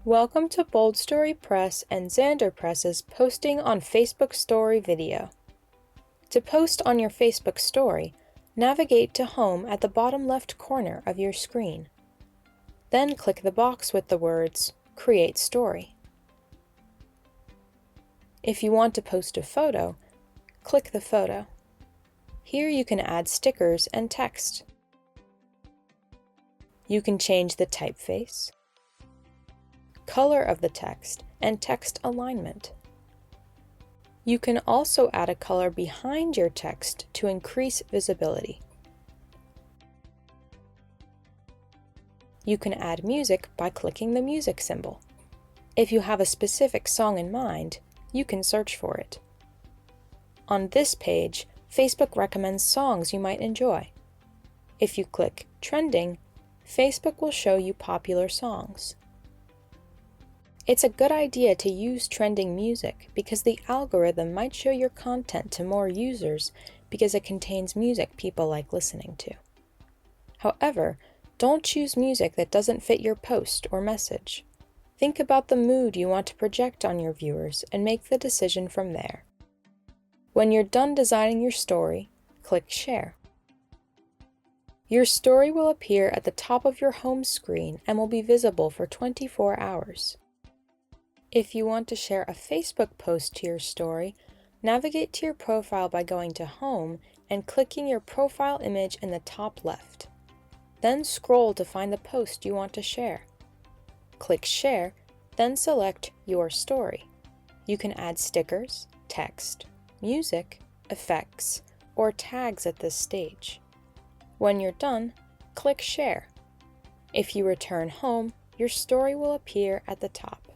Welcome to Bold Story Press and Xander Press's Posting on Facebook Story video. To post on your Facebook story, navigate to Home at the bottom left corner of your screen. Then click the box with the words, Create Story. If you want to post a photo, click the photo. Here you can add stickers and text. You can change the typeface, color of the text, and text alignment. You can also add a color behind your text to increase visibility. You can add music by clicking the music symbol. If you have a specific song in mind, you can search for it. On this page, Facebook recommends songs you might enjoy. If you click Trending, Facebook will show you popular songs. It's a good idea to use trending music because the algorithm might show your content to more users because it contains music people like listening to. However, don't choose music that doesn't fit your post or message. Think about the mood you want to project on your viewers and make the decision from there. When you're done designing your story, click Share. Your story will appear at the top of your home screen and will be visible for 24 hours. If you want to share a Facebook post to your story, navigate to your profile by going to Home and clicking your profile image in the top left. Then scroll to find the post you want to share. Click Share, then select Your Story. You can add stickers, text, music, effects, or tags at this stage. When you're done, click Share. If you return home, your story will appear at the top.